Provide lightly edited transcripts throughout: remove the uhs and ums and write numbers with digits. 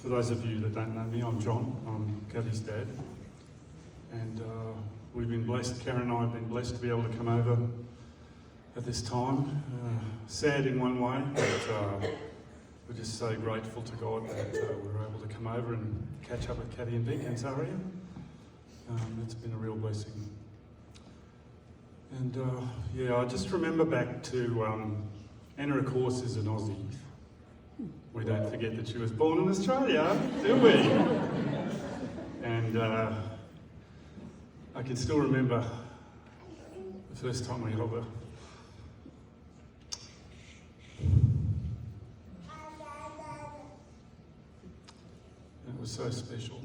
For those of you that don't know me, I'm John. I'm Kathy's dad. And we've been blessed, Karen and I have been blessed to be able to come over at this time. Sad in one way, but we're just so grateful to God that we were able to come over and catch up with Kathy and Vic and Zaria. It's been a real blessing. And yeah, I just remember back to Anna, of course, is an Aussie. We don't forget that she was born in Australia, do we? And I can still remember the first time we held her. It was so special.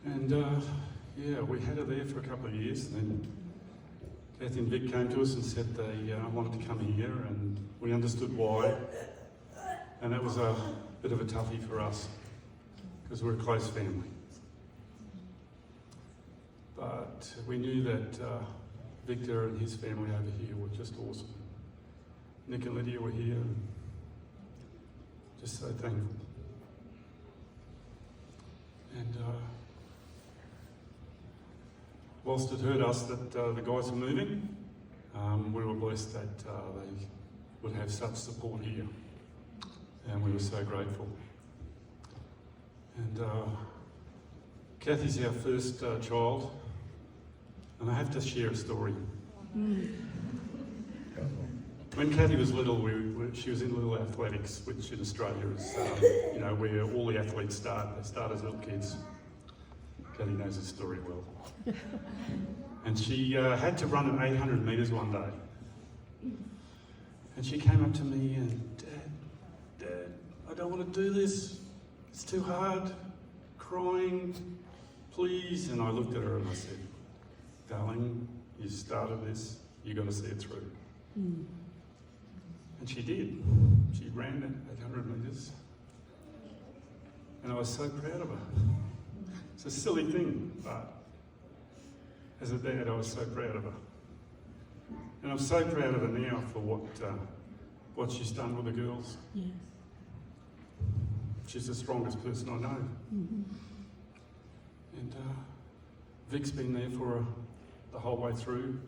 And yeah, we had her there for a couple of years. Then Kathy and Vic came to us and said they wanted to come here, and we understood why. And that was a bit of a toughie for us, because we're a close family. But we knew that Victor and his family over here were just awesome. Nick and Lydia were here, and just so thankful. And whilst it hurt us that the guys were moving, we were blessed that they would have such support here, and we were so grateful. And Kathy's our first child, and I have to share a story. When Kathy was little, she was in little athletics, which in Australia is, you know, where all the athletes start. They start as little kids. Kathy knows this story well. And she had to run at 800 metres one day. And she came up to me and, Dad, I don't want to do this. It's too hard. Crying, please. And I looked at her and I said, darling, you started this, you got to see it through. And she did. She ran at 800 metres. And I was so proud of her. It's a silly thing, but as a dad, I was so proud of her. And I'm so proud of her now for what she's done with the girls. Yes. She's the strongest person I know. And Vic's been there for her the whole way through.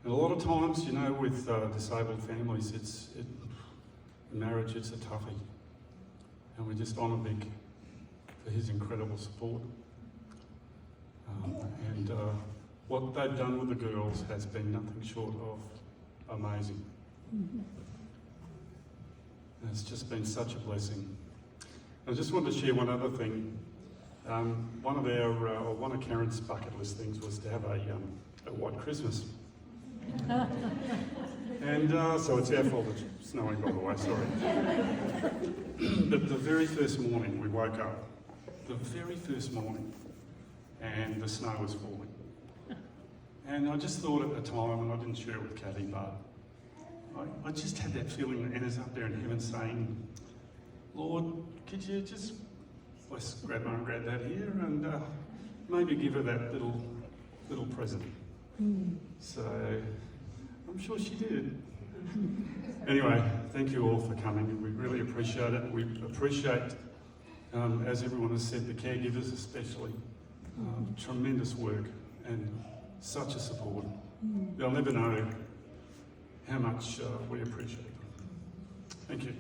And a lot of times, you know, with disabled families, in marriage, it's a toughie. And we just honour Vic for his incredible support. And what they've done with the girls has been nothing short of amazing. And it's just been such a blessing. I just wanted to share one other thing. One of Karen's bucket list things was to have a white Christmas. And so it's our fault it's snowing, by the way, sorry. But the very first morning we woke up, and the snow was falling. And I just thought at the time, and I didn't share it with Kathy, but I just had that feeling that Anna's up there in heaven saying, Lord, could you just bless Grandma and Granddad here and maybe give her that little present. So I'm sure she did. Anyway, thank you all for coming. We really appreciate it. We appreciate, as everyone has said, the caregivers especially. Tremendous work and such a support. They'll never know how much we appreciate it. Thank you.